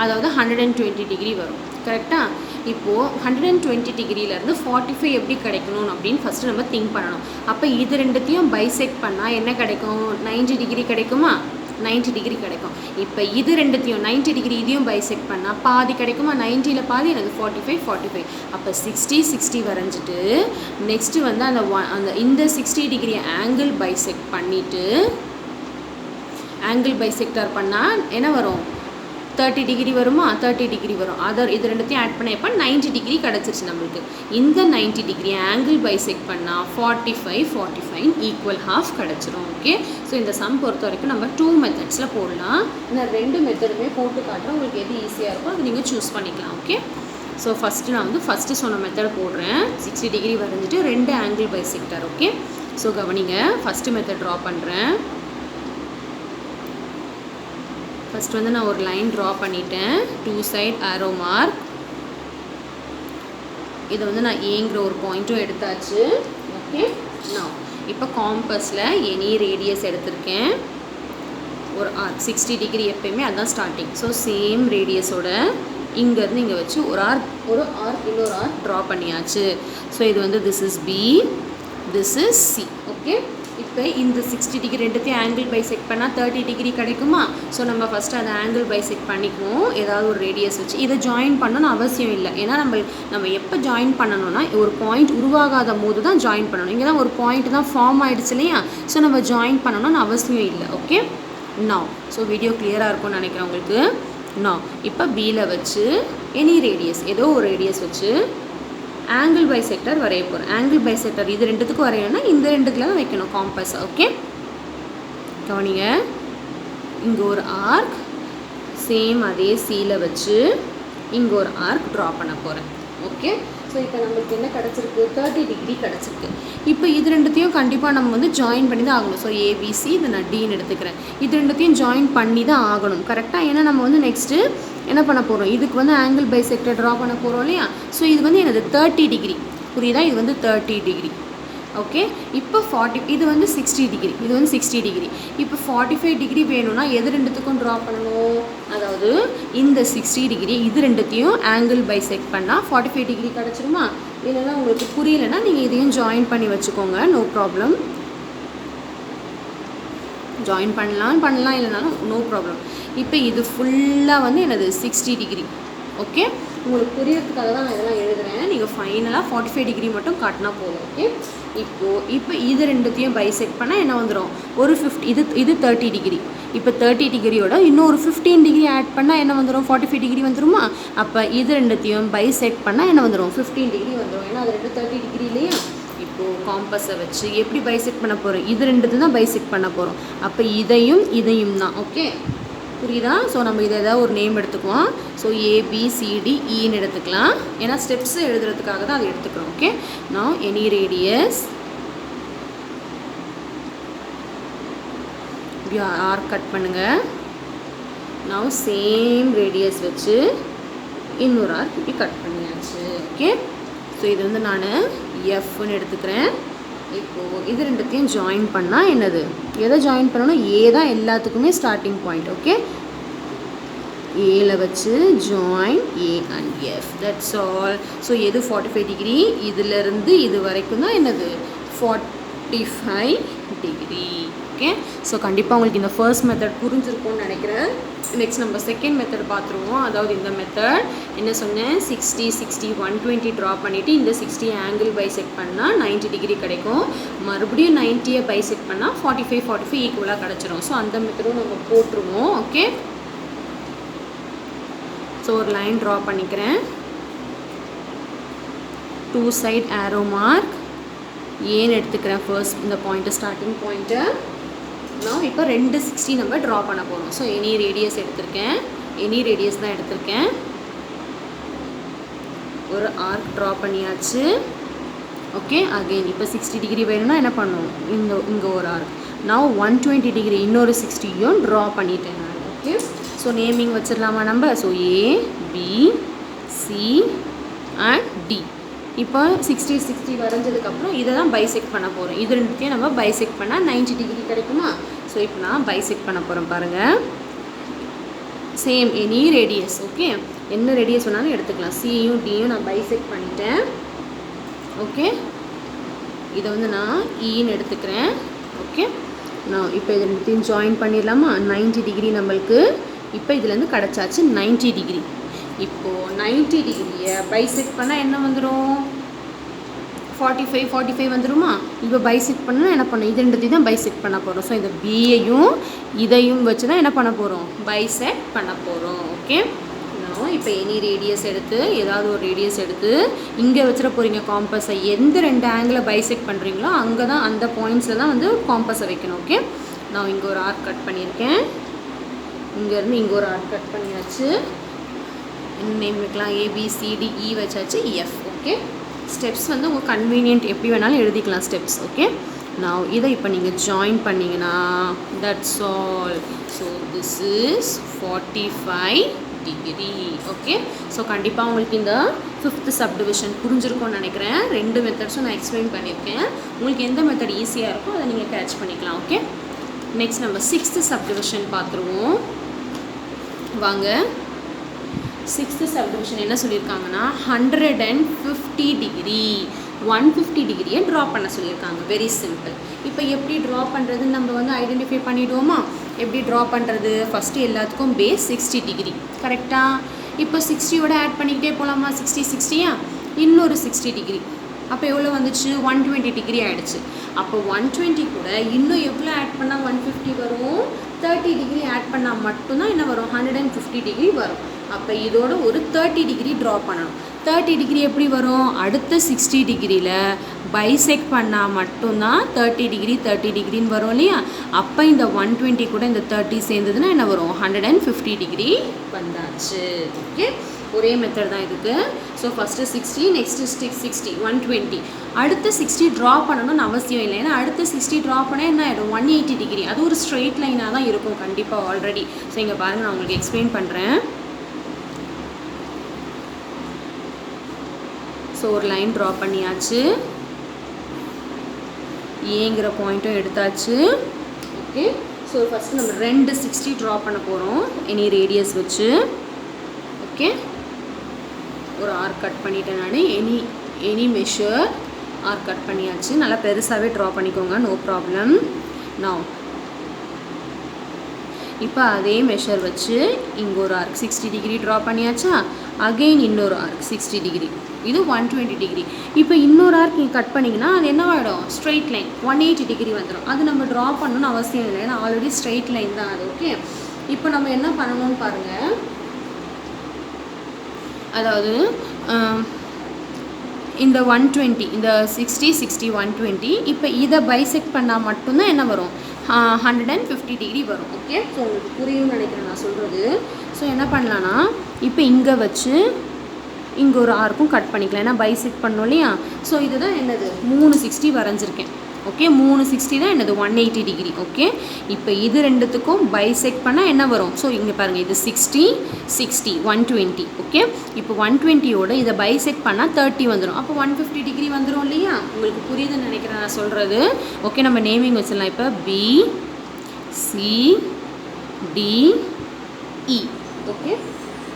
அதாவது 120 டிகிரி வரும், கரெக்டாக. இப்போது 120 டிகிரியிலேருந்து 45 எப்படி கிடைக்கணும் அப்படின்னு ஃபஸ்ட்டு நம்ம திங்க் பண்ணணும். அப்போ இது ரெண்டுத்தையும் பைசெக்ட் பண்ணால் என்ன கிடைக்கும், 90 டிகிரி கிடைக்குமா, 90 டிகிரி கிடைக்கும். இப்போ இது ரெண்டுத்தையும் 90 டிகிரி இதையும் பைசெக்ட் பண்ணால் பாதி கிடைக்குமா, 90ல் பாதி எனக்கு 45. அப்போ 60 வரைஞ்சிட்டு நெக்ஸ்ட்டு வந்து அந்த இந்த 60 டிகிரி ஆங்கிள் பைசெக்ட் பண்ணிவிட்டு ஆங்கிள் பைசெக்டார் பண்ணால் என்ன வரும், 30 டிகிரி வருமா, 30 டிகிரி வரும். இது ரெண்டுத்தையும் ஆட் பண்ண எப்போ 90 டிகிரி கிடச்சிருச்சு நம்மளுக்கு. இந்த 90 டிகிரி ஆங்கிள் பைசெக்ட் பண்ணால் 45 ஈக்குவல் ஹாஃப் கிடச்சிரும். ஓகே, ஸோ இந்த சம் பொறுத்த வரைக்கும் நம்ம 2 மெத்தட்ஸில் போடலாம். நான் 2 மெத்தடுமே போட்டு காட்டுறேன், உங்களுக்கு எது ஈஸியாக இருக்கும் அது நீங்கள் சூஸ் பண்ணிக்கலாம். ஓகே, ஸோ ஃபஸ்ட்டு நான் வந்து ஃபஸ்ட்டு சொன்ன மெத்தட் போடுறேன். 60 டிகிரி வரைஞ்சிட்டு 2 ஆங்கிள் பைசெக்டார். ஓகே, ஸோ கவனிங்க, ஃபஸ்ட்டு மெத்தட் ட்ரா பண்ணுறேன். ஃபஸ்ட் வந்து நான் ஒரு லைன் ட்ரா பண்ணிட்டேன், 2 சைட் ஆரோ மார்க். இதை வந்து நான் ஏங்கிற ஒரு பாயிண்ட்டும் எடுத்தாச்சு. ஓகே, நான் இப்போ காம்பஸில் எனி ரேடியஸ் எடுத்திருக்கேன். ஒரு ஆர்க் 60 டிகிரி எப்பயுமே அதுதான் ஸ்டார்டிங். ஸோ சேம் ரேடியஸோட இங்கேருந்து இங்கே வச்சு ஒரு ஆர்க் இன்னொரு ஆர்க் ட்ரா பண்ணியாச்சு. ஸோ இது வந்து this is B, this is C. Okay, இப்போ இப்போ இந்த 60 டிகிரி ரெண்டுத்தையும் ஆங்கிள் பைசெக்ட் பண்ணால் 30 டிகிரி கிடைக்குமா? ஸோ நம்ம ஃபஸ்ட்டு அதை ஆங்கிள் பைசெக்ட் பண்ணிக்குவோம் ஏதாவது ஒரு ரேடியஸ் வச்சு. இதை ஜாயின் பண்ணணும்னு அவசியம் இல்லை. ஏன்னா நம்ம எப்போ ஜாயின் பண்ணணும்னா ஒரு பாயிண்ட் உருவாகாத போது தான் ஜாயின் பண்ணணும். இங்கே தான் ஒரு பாயிண்ட் தான் ஃபார்ம் ஆகிடுச்சு இல்லையா? ஸோ நம்ம ஜாயின் பண்ணணும்னு அவசியம் இல்லை. ஓகே நான் ஸோ வீடியோ கிளியராக இருக்கும்னு நினைக்கிறேன் உங்களுக்கு. நான் இப்போ பியில் வச்சு எனி ரேடியஸ் ஏதோ ஒரு ரேடியஸ் வச்சு ஆங்கிள் பைசெக்டர் வரைய போகிறேன். ஆங்கிள் பைசெக்டர் இது ரெண்டுத்துக்கும் வரையணும்னா இந்த ரெண்டுத்துல தான் வைக்கணும் காம்பஸ். ஓகே கவனிங்க, இங்கே ஒரு ஆர்க் சேம் அதே சீல வச்சு இங்கே ஒரு ஆர்க் ட்ரா பண்ண போகிறேன். ஓகே ஸோ இப்போ நம்மளுக்கு என்ன கிடச்சிருக்கு? 30 டிகிரி கிடச்சிருக்கு. இப்போ இது ரெண்டுத்தையும் கண்டிப்பாக நம்ம வந்து ஜாயின் பண்ணி தான் ஆகணும். ஸோ ஏபிசி இதை நான் டின்னு எடுத்துக்கிறேன். இது ரெண்டுத்தையும் ஜாயின் பண்ணி தான் ஆகணும் கரெக்டாக. ஏன்னா நம்ம வந்து நெக்ஸ்ட்டு என்ன பண்ண போகிறோம்? இதுக்கு வந்து ஆங்கிள் பைசெக்டர் ட்ரா பண்ண போகிறோம் இல்லையா? ஸோ இது வந்து எனது 30 டிகிரி புரியுதா? இது வந்து 30 டிகிரி. ஓகே இப்போ 40 இது வந்து 60 டிகிரி, இது வந்து 60 டிகிரி. இப்போ 45 டிகிரி வேணும்னா எது ரெண்டுத்துக்கும் ட்ரா பண்ணணும்? அதாவது இந்த 60 டிகிரி இது ரெண்டுத்தையும் ஆங்கிள் பைசெக்ட் பண்ணால் 45 டிகிரி கிடச்சிருமா? இல்லைன்னா உங்களுக்கு புரியலைன்னா நீங்கள் இதையும் ஜாயின் பண்ணி வச்சுக்கோங்க, நோ ப்ராப்ளம். ஜாயின் பண்ணலாம் இல்லைனாலும் நோ ப்ராப்ளம். இப்போ இது ஃபுல்லாக வந்து எனது 60 டிகிரி. ஓகே உங்களுக்கு புரியறதுக்காக தான் நான் இதெல்லாம் எழுதுகிறேன். நீங்கள் ஃபைனலாக 45 டிகிரி மட்டும் காட்டினா போதும். ஓகே இப்போ இது ரெண்டுத்தையும் பைசெக்ட் பண்ணால் என்ன வந்துடும்? ஒரு 50 இது 30 டிகிரி. இப்போ 30 டிகிரியோட இன்னொரு 15 டிகிரி ஆட் பண்ணால் என்ன வந்துடும்? 45 டிகிரி வந்துடுமா? அப்போ இது ரெண்டுத்தையும் பைசெக்ட் பண்ணால் என்ன வந்துடும்? 15 டிகிரி வந்துடும். ஏன்னா அது ரெண்டு 30 டிகிரி இல்லையா? இப்போது காம்பஸை வச்சு எப்படி பைசெக்ட் பண்ண போகிறோம்? இது ரெண்டு தான் பைசெக்ட் பண்ண போகிறோம். அப்போ இதையும் தான். ஓகே புரியுதா? ஸோ நம்ம இதை ஏதாவது ஒரு நேம் எடுத்துக்குவோம். ஸோ ABCDEன்னு எடுத்துக்கலாம். ஏன்னா ஸ்டெப்ஸு எழுதுறதுக்காக தான் அதை எடுத்துக்கிறோம். ஓகே நான் எனி ரேடியஸ் ஆர்க் கட் பண்ணுங்கள். நான் சேம் ரேடியஸ் வச்சு இன்னொரு ஆர்க் இப்படி கட் பண்ணியாச்சு. ஓகே ஸோ இது வந்து நான் எஃப்னு எடுத்துக்கிறேன். இப்போது இது ரெண்டுத்தையும் ஜாயின் பண்ணால் என்னது? எதை ஜாயின் பண்ணணும்? ஏ தான் எல்லாத்துக்குமே ஸ்டார்டிங் பாயிண்ட். ஓகே ஏல வச்சு join A and F, that's all. So எது 45 டிகிரி? இதிலேருந்து இது வரைக்கும் தான் என்னது? 45 டிகிரி. ஓகே ஸோ கண்டிப்பாக உங்களுக்கு இந்த ஃபர்ஸ்ட் மெத்தட் புரிஞ்சிருக்கும்னு நினைக்கிறேன். நெக்ஸ்ட் நம்ம செகண்ட் மெத்தட் பார்த்துருவோம். அதாவது இந்த மெத்தட் என்ன சொன்னேன்? 60 60 120 ட்ரா பண்ணிவிட்டு இந்த 60 ஆங்கிள் பைசெக்ட் பண்ணால் 90 டிகிரி கிடைக்கும். மறுபடியும் 90யை பைசெக்ட் பண்ணால் 45 ஈக்குவலாக கிடச்சிரும். ஸோ அந்த மெத்தடும் நம்ம போட்டுருவோம். ஓகே ஸோ ஒரு லைன் ட்ரா பண்ணிக்கிறேன். 2 சைட் ஆரோ மார்க் ஏன்னு எடுத்துக்கிறேன். ஃபர்ஸ்ட் இந்த பாயிண்ட்டு ஸ்டார்டிங் பாயிண்ட்டு. நான் இப்போ 2 60 நம்ம ட்ரா பண்ண போகிறோம். ஸோ எனி ரேடியஸ் எடுத்திருக்கேன். எனி ரேடியஸ் தான் எடுத்திருக்கேன். ஒரு ஆர்க் ட்ரா பண்ணியாச்சு. ஓகே அகெயின் இப்போ 60 டிகிரி வேணும்னா என்ன பண்ணும்? இங்கே ஒரு ஆர்க். நான் 120 டிகிரி இன்னொரு 60யும் ட்ரா பண்ணிட்டேன் நான். ஓகே ஸோ நேமிங் வச்சிடலாமா நம்ம? So ABC and D. இப்போ 60 வரைஞ்சதுக்கப்புறம் இதை தான் பைசெக்ட் பண்ண போகிறோம். இது ரெண்டுத்தையும் நம்ம பைசெக்ட் பண்ணால் 90 டிகிரி கிடைக்குமா? ஸோ இப்போ நான் பைசெக்ட் பண்ண போகிறேன் பாருங்கள். Same any radius. ஓகே என்ன ரேடியஸ் வேணாலும் எடுத்துக்கலாம். சியும் டியும் நான் பைசெக்ட் பண்ணிட்டேன். ஓகே இதை வந்து நான் ஈன்னு எடுத்துக்கிறேன். ஓகே நான் இப்போ இது ரெண்டுத்தையும் ஜாயின் பண்ணிடலாமா? 90 டிகிரி நம்மளுக்கு இப்போ இதுலேருந்து கிடச்சாச்சு 90 டிகிரி. இப்போது 90 டிகிரியை பைசெக்ட் பண்ணால் என்ன வந்துடும்? 45 வந்துடுமா? இப்போ பைசெக்ட் பண்ணால் என்ன பண்ணணும்? இது ரெண்டுத்தையும் தான் பைசெக்ட் பண்ண போகிறோம். ஸோ இந்த பியையும் இதையும் வச்சு தான் என்ன பண்ண போகிறோம்? பைசெக்ட் பண்ண போகிறோம். ஓகே நான் இப்போ எனி ரேடியஸ் எடுத்து ஏதாவது ஒரு ரேடியஸ் எடுத்து இங்கே வச்சிட போகிறீங்க காம்பஸை. எந்த 2 ஆங்கிளை பைசெக்ட் பண்ணுறீங்களோ அங்கே தான் அந்த பாயிண்ட்ஸில் தான் வந்து காம்பஸை வைக்கணும். ஓகே நான் இங்கே ஒரு ஆர்க் கட் பண்ணியிருக்கேன். இங்கேருந்து இங்கே ஒரு ஆர்க் கட் பண்ணியாச்சு. நேம் வைக்கலாம். ABCDE வச்சாச்சு எஃப். ஓகே ஸ்டெப்ஸ் வந்து உங்கள் கன்வீனியன்ட் எப்படி வேணாலும் எழுதிக்கலாம் ஸ்டெப்ஸ். ஓகே நான் இதை இப்போ நீங்கள் ஜாயின் பண்ணிங்கன்னா that's all. So this is 45 degree. Okay so கண்டிப்பாக உங்களுக்கு இந்த 5th சப்டிவிஷன் புரிஞ்சிருக்கும்னு நினைக்கிறேன். 2 மெத்தட்ஸும் நான் எக்ஸ்பிளைன் பண்ணியிருக்கேன். உங்களுக்கு எந்த மெத்தட் ஈஸியாக இருக்கோ அதை நீங்கள் கேட்ச் பண்ணிக்கலாம். ஓகே நெக்ஸ்ட் நம்ம 6th சப்டிவிஷன் பார்த்துருவோம் வாங்க. 6th சப்டிவிஷன் என்ன சொல்லியிருக்காங்கன்னா 150 டிகிரி. 150 டிகிரியை ட்ரா பண்ண சொல்லியிருக்காங்க. Very simple. இப்போ எப்படி ட்ரா பண்ணுறதுன்னு நம்ம வந்து ஐடென்டிஃபை பண்ணிவிடுவோமா? எப்படி ட்ரா பண்ணுறது? ஃபஸ்ட்டு எல்லாத்துக்கும் பேஸ் 60 டிகிரி கரெக்டாக. இப்போ 60யோட ஆட் பண்ணிக்கிட்டே போகலாமா? 60 இன்னொரு 60 டிகிரி. அப்போ எவ்வளோ வந்துச்சு? 120 டிகிரி ஆகிடுச்சு. அப்போ 120 கூட இன்னும் எவ்வளோ ஆட் பண்ணால் 150 வரும்? 30 டிகிரி ஆட் பண்ணால் மட்டும்தான் என்ன வரும்? 150 டிகிரி வரும். அப்போ இதோட ஒரு 30 டிகிரி ட்ரா பண்ணணும். 30 டிகிரி எப்படி வரும்? அடுத்த 60 டிகிரியில் பைசெக்ட் பண்ணால் மட்டும்தான் 30 டிகிரின்னு வரும் இல்லையா? அப்போ இந்த 120 கூட இந்த 30 சேர்ந்ததுன்னா என்ன வரும்? 150 டிகிரி வந்தாச்சு. ஓகே, ஒரே மெத்தட் தான் இதுக்கு. So first 60, next 60, 120. அடுத்த 60 ட்ரா பண்ணணும்னு அவசியம் இல்லை. ஏன்னா அடுத்த 60 ட்ரா பண்ணால் என்ன ஆகிடும்? 180 டிகிரி. அது ஒரு ஸ்ட்ரெயிட் லைனாக தான் இருக்கும் கண்டிப்பாக ஆல்ரெடி. ஸோ இங்கே பாருங்கள், நான் உங்களுக்கு எக்ஸ்பிளைன் பண்ணுறேன். ஸோ ஒரு லைன் ட்ரா பண்ணியாச்சு, ஏங்கிற பாயிண்ட்டும் எடுத்தாச்சு. ஓகே, ஸோ ஃபஸ்ட்டு நம்ம 2 60 ட்ரா பண்ண போகிறோம் எனி ரேடியஸ் வச்சு. ஓகே, ஒரு ஆர்க் கட் பண்ணிட்டேன் நான். எனி மெஷர் ஆர்க் கட் பண்ணியாச்சு. நல்லா பெருசாகவே ட்ரா பண்ணிக்கோங்க, நோ ப்ராப்ளம். நான் இப்போ அதே மெஷர் வச்சு இங்கே ஒரு ஆர்க் 60 டிகிரி ட்ரா பண்ணியாச்சா? அகெயின் இன்னொரு ஆர்க் 60 டிகிரி. இது 120 டிகிரி. இப்போ இன்னொரு ஆர்க் நீங்கள் கட் பண்ணிங்கன்னா அது என்ன ஆகிடும்? ஸ்ட்ரெயிட் லைன் 180 டிகிரி வந்துடும். அது நம்ம ட்ரா பண்ணணும்னு அவசியம் இல்லை, ஏன்னா ஆல்ரெடி ஸ்ட்ரெயிட் லைன் தான் அது. ஓகே, இப்போ நம்ம என்ன பண்ணணும்னு பாருங்கள். அதாவது இந்த 120, இந்த 60, 120, இப்போ இதை பைசெக்ட் பண்ணால் மட்டும்தான் என்ன வரும்? 150 டிகிரி வரும். ஓகே, ஸோ உங்களுக்கு புரியும்னு நினைக்கிறேன் நான் சொல்கிறது. ஸோ என்ன பண்ணலான்னா, இப்போ இங்கே வச்சு இங்கே ஒரு ஆர்க்கும் கட் பண்ணிக்கலாம், ஏன்னா பைசெக்ட் பண்ணோம் இல்லையா? ஸோ இதுதான் என்னது? 3 60 வரைஞ்சிருக்கேன். ஓகே, 3 60 தான் என்னது? 180 டிகிரி. ஓகே, இப்போ இது ரெண்டுத்துக்கும் பைசெக்ட் பண்ணால் என்ன வரும்? ஸோ இங்கே பாருங்கள், இது 60, 120. ஓகே, இப்போ 120யோட இதை பைசெக்ட் பண்ணால் 30 வந்துடும். அப்போ 150 டிகிரி வந்துடும் இல்லையா? உங்களுக்கு புரியுதுன்னு நினைக்கிறேன் நான் சொல்கிறது. ஓகே, நம்ம நேமிங் வச்சிடலாம். இப்போ BCDE. ஓகே,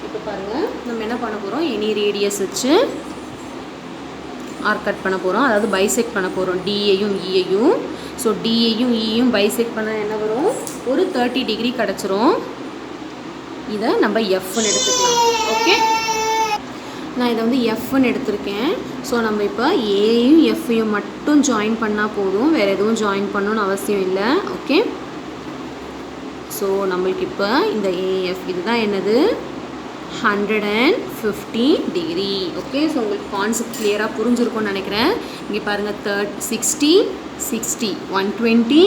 இப்போ பாருங்கள், நம்ம என்ன பண்ண போகிறோம்? எனி ரேடியஸ் வச்சு ஆர்க் கட் பண்ண போகிறோம், அதாவது பைசெக்ட் பண்ண போகிறோம் டிஏயும் இஏயும். ஸோ டிஏயும் இயும் பைசெக்ட் பண்ணால் என்ன வரும்? ஒரு 30 டிகிரி கிடச்சிரும். இதை நம்ம எஃப்னு எடுத்துக்கலாம். ஓகே, நான் இதை வந்து எஃப்னு எடுத்திருக்கேன். ஸோ நம்ம இப்போ ஏயும் எஃப்ஐயும் மட்டும் ஜாயின் பண்ணால் போதும், வேறு எதுவும் ஜாயின் பண்ணணும்னு அவசியம் இல்லை. ஓகே, ஸோ நம்மளுக்கு இப்போ இந்த ஏஎஃப் இதுதான் என்னது? 150 டிகிரி. ஓகே, ஸோ உங்களுக்கு கான்செப்ட் கிளியராக புரிஞ்சிருக்கும்னு நினைக்கிறேன். இங்கே பாருங்கள், 60, 120,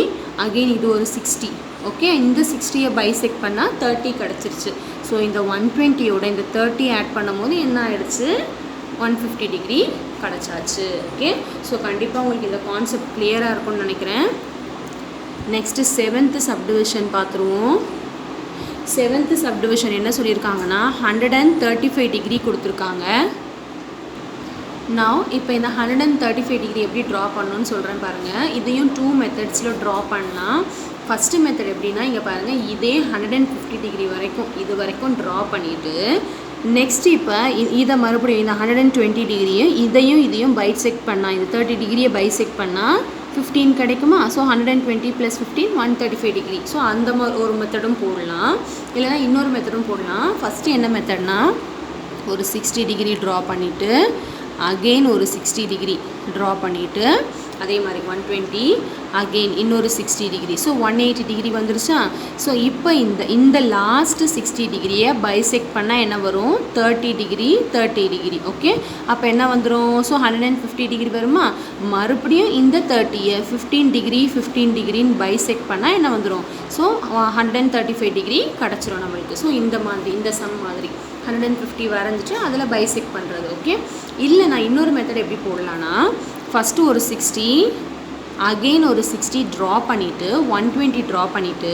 அகெயின் இது ஒரு 60. ஓகே, இந்த 60யை பைசெக்ட் பண்ணால் 30 கிடச்சிருச்சு. ஸோ இந்த 120யோட இந்த 30 ஆட் பண்ணும் போது என்ன ஆகிடுச்சு? 150 டிகிரி கிடச்சாச்சு. ஓகே, ஸோ கண்டிப்பாக உங்களுக்கு இந்த கான்செப்ட் கிளியராக இருக்கும்னு நினைக்கிறேன். நெக்ஸ்ட்டு 7th சப்டிவிஷன் பார்த்துருவோம். 7th சப்டிவிஷன் என்ன சொல்லியிருக்காங்கன்னா 135 டிகிரி கொடுத்துருக்காங்க. நான் இப்போ இந்த 135 டிகிரி எப்படி ட்ரா பண்ணணும்னு சொல்கிறேன் பாருங்கள். இதையும் 2 மெத்தட்ஸில் ட்ரா பண்ணலாம். ஃபஸ்ட்டு மெத்தட் எப்படின்னா, இங்கே பாருங்கள், இதே 150 டிகிரி வரைக்கும் இது வரைக்கும் ட்ரா பண்ணிவிட்டு நெக்ஸ்ட் இப்போ இதை மறுபடியும் இந்த 120 டிகிரியை இதையும் பைசெக்ட் பண்ணால், இந்த 30 டிகிரியை பைசெக்ட் பண்ணால் 15 கிடைக்குமா? So 120 + 15 135 degree. ஸோ அந்த மாதிரி ஒரு மெத்தடும் போடலாம், இல்லைனா இன்னொரு மெத்தடும் போடலாம். ஃபஸ்ட்டு என்ன மெத்தட்னா, ஒரு 60 டிகிரி ட்ரா பண்ணிவிட்டு அகெயின் ஒரு 60 டிகிரி ட்ரா பண்ணிவிட்டு அதே மாதிரி 120 அகெயின் இன்னொரு 60 டிகிரி. ஸோ 180 டிகிரி வந்துருச்சா? ஸோ இப்போ இந்த லாஸ்ட்டு 60 டிகிரியை பைசெக்ட் பண்ணால் என்ன வரும்? 30 டிகிரி. ஓகே, அப்போ என்ன வந்துடும்? ஸோ 150 டிகிரி வருமா? மறுபடியும் இந்த 30யை 15 டிகிரின்னு பைசெக்ட் பண்ணால் என்ன வந்துடும்? ஸோ 135 டிகிரி கிடச்சிரும் நம்மளுக்கு. ஸோ இந்த மாதிரி இந்த சம் மாதிரி 150 வரைஞ்சிட்டு அதில் பைசெக்ட் பண்ணுறது. ஓகே, இல்லை நான் இன்னொரு மெத்தட் எப்படி போடலான்னா, ஃபஸ்ட்டு ஒரு 60 அகெயின் ஒரு 60 ட்ரா பண்ணிவிட்டு 120 ட்ரா பண்ணிவிட்டு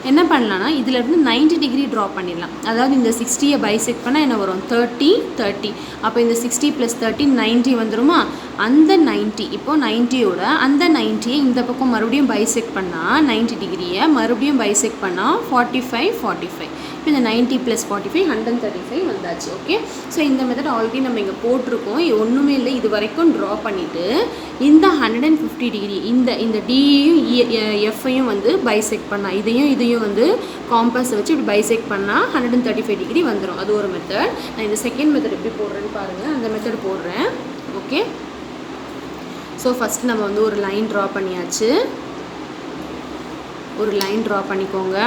என்ன பண்ணலான்னா, இதிலேருந்து 90 டிகிரி ட்ரா பண்ணிடலாம். அதாவது இந்த 60யை பைசெக்ட் பண்ணால் என்ன வரும்? 30. அப்போ இந்த 60 + 30 90 வந்துடுமா? அந்த 90 இப்போது 90யோட அந்த 90யை இந்த பக்கம் மறுபடியும் பைசெக்ட் பண்ணால் 90 டிகிரியை மறுபடியும் பைசெக்ட் பண்ணால் 45. இப்போ இந்த 90 + 45 135 வந்தாச்சு. ஓகே, ஸோ இந்த மெத்தட் ஆல்ரெடி நம்ம இங்கே போட்டிருக்கோம். ஒன்றுமே இல்லை, இது வரைக்கும் ட்ரா பண்ணிவிட்டு இந்த 150 டிகிரி இந்த டியையும் எஃப்ஐயும் வந்து பைசெக்ட் பண்ணால், இதையும் வந்து காம்பஸை வச்சு இப்படி பைசெக்ட் பண்ணால் 135 டிகிரி வந்துடும். அது ஒரு மெத்தட். நான் இந்த செகண்ட் மெத்தட் எப்படி போடுறேன்னு பாருங்கள். அந்த மெத்தட் போடுறேன். ஓகே, ஸோ ஃபஸ்ட்டு நம்ம வந்து ஒரு லைன் ட்ரா பண்ணியாச்சு. ஒரு லைன் ட்ரா பண்ணிக்கோங்க.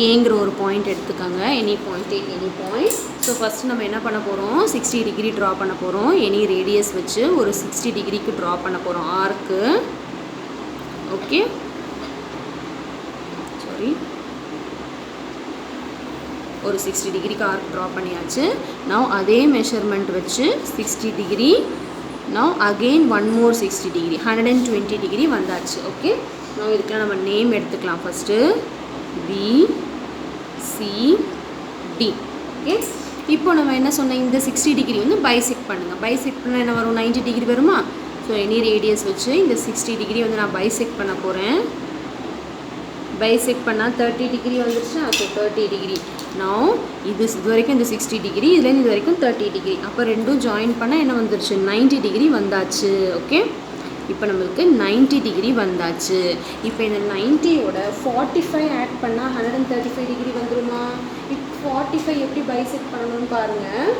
ஏங்கிற ஒரு பாயிண்ட் எடுத்துக்கோங்க. Any point, any point. So first நம்ம என்ன பண்ண போகிறோம், 60 டிகிரி ட்ரா பண்ண போகிறோம். எனி ரேடியஸ் வச்சு ஒரு 60 டிகிரிக்கு ட்ரா பண்ண போகிறோம் ஆர்க்கு. ஓகே, சாரி, ஒரு 60 டிகிரிக்கு ஆர்க் ட்ரா பண்ணியாச்சு. நவ் அதே மெஷர்மெண்ட் வச்சு 60 degree. Now again one more 60 degree, 120 degree வந்தாச்சு. ஓகே, நவ் இதுக்கெலாம் நம்ம நேம் எடுத்துக்கலாம். First BCD. ஓகே, இப்போ நம்ம என்ன சொன்னோம், இந்த 60 டிகிரி வந்து பைசெக்ட் பண்ணுங்கள். பைசெக்ட் பண்ணால் என்ன வரும், 90 டிகிரி வருமா? ஸோ எனி ரேடியஸ் வச்சு இந்த 60 டிகிரி வந்து நான் பைசெக்ட் பண்ண போகிறேன். பைசெக்ட் பண்ணால் 30 டிகிரி வந்துருச்சு. So 30 degree. நான் இது வரைக்கும் இந்த 60 டிகிரி, இதுலேருந்து இது வரைக்கும் 30 டிகிரி. அப்போ ரெண்டும் ஜாயின் பண்ணால் என்ன வந்துருச்சு, 90 டிகிரி வந்தாச்சு. ஓகே, இப்போ நம்மளுக்கு 90 டிகிரி வந்தாச்சு. இப்போ இந்த 90யோட 45 ஆட் பண்ணால் 135 டிகிரி வந்துருமா? இப்போ 45 எப்படி பைசெக்ட் பண்ணணும்னு பாருங்கள்.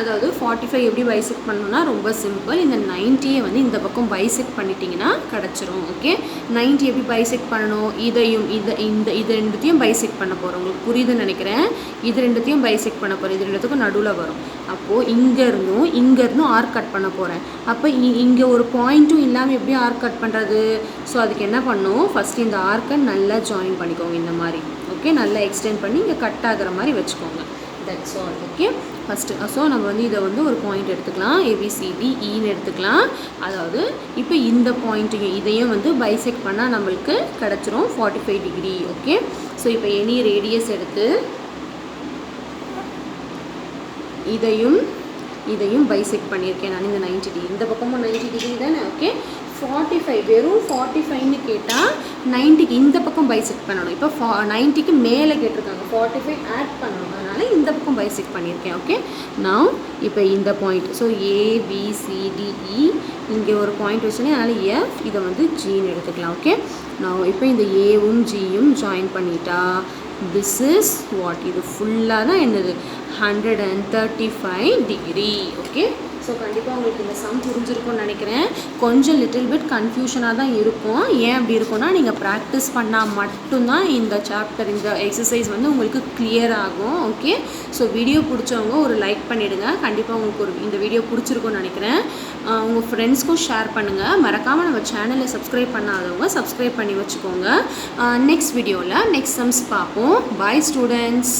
அதாவது 45 எப்படி பைசெக்ட் பண்ணணும்னா ரொம்ப சிம்பிள். இந்த 90யை வந்து இந்த பக்கம் பைசெக்ட் பண்ணிட்டீங்கன்னா கிடச்சிரும். ஓகே, 90 எப்படி பைசெக்ட் பண்ணணும், இதையும் இது ரெண்டுத்தையும் பைசெக்ட் பண்ண போகிறோம். உங்களுக்கு புரியுதுன்னு நினைக்கிறேன். இது ரெண்டுத்தையும் பைசெக்ட் பண்ண போகிறேன். இது ரெண்டுத்துக்கும் நடுவில் வரும். அப்போது இங்கேருந்தும் ஆர்க் கட் பண்ண போகிறேன். அப்போ இங்கே ஒரு பாயிண்ட்டும் இல்லாமல் எப்படி ஆர்க் கட் பண்ணுறது? ஸோ அதுக்கு என்ன பண்ணணும், ஃபஸ்ட்டு இந்த ஆர்க்கை நல்லா ஜாயின் பண்ணிக்கோங்க இந்த மாதிரி. ஓகே, நல்லா எக்ஸ்டெண்ட் பண்ணி இங்கே கட் ஆகிற மாதிரி வச்சுக்கோங்க. That's all. Okay, first so நம்ம வந்து இதை வந்து ஒரு பாயிண்ட் எடுத்துக்கலாம். ABCDEன்னு எடுத்துக்கலாம். அதாவது இப்போ இந்த பாயிண்ட்டையும் இதையும் வந்து பைசெக்ட் பண்ணால் நம்மளுக்கு கிடச்சிரும் 45 டிகிரி. ஓகே, ஸோ இப்போ எனி ரேடியஸ் எடுத்து இதையும் பைசெக்ட் பண்ணியிருக்கேன் நான். இந்த 90 டிகிரி, இந்த பக்கமும் 90 டிகிரி தானே. ஓகே, 45 வெறும் 45ன்னு கேட்டால் 90க்கு இந்த பக்கம் பைசெக்ட் பண்ணணும். இப்போ 90க்கு மேலே கேட்டிருக்காங்க, 45 ஆட் பண்ணணும். அதனால் இந்த பக்கம் பைசெக்ட் பண்ணியிருக்கேன். ஓகே, நான் இப்போ இந்த பாயிண்ட், ஸோ ABCDE இங்கே ஒரு பாயிண்ட் வச்சுனே, அதனால் F, இதை வந்து Gன்னு எடுத்துக்கலாம். ஓகே, நான் இப்போ இந்த ஏவும் ஜியும் ஜாயின் பண்ணிட்டா திஸ் இஸ் வாட், இது ஃபுல்லாக தான் என்னது 135 டிகிரி. ஓகே, ஸோ கண்டிப்பாக உங்களுக்கு இந்த சம் புரிஞ்சிருக்கும்னு நினைக்கிறேன். கொஞ்சம் லிட்டில் பிட் கன்ஃபியூஷனாக தான் இருக்கும். ஏன் அப்படி இருக்கும்னா, நீங்கள் ப்ராக்டிஸ் பண்ணால் மட்டும்தான் இந்த சாப்டர், இந்த எக்ஸசைஸ் வந்து உங்களுக்கு கிளியர் ஆகும். ஓகே, ஸோ வீடியோ பிடிச்சவங்க ஒரு லைக் பண்ணிவிடுங்க. கண்டிப்பாக உங்களுக்கு இந்த வீடியோ பிடிச்சிருக்கும்னு நினைக்கிறேன். உங்கள் ஃப்ரெண்ட்ஸ்க்கும் ஷேர் பண்ணுங்கள். மறக்காமல் நம்ம சேனலை சப்ஸ்கிரைப் பண்ணாதவங்க சப்ஸ்கிரைப் பண்ணி வச்சுக்கோங்க. நெக்ஸ்ட் வீடியோவில் நெக்ஸ்ட் சம்ஸ் பார்ப்போம். பாய் ஸ்டூடெண்ட்ஸ்.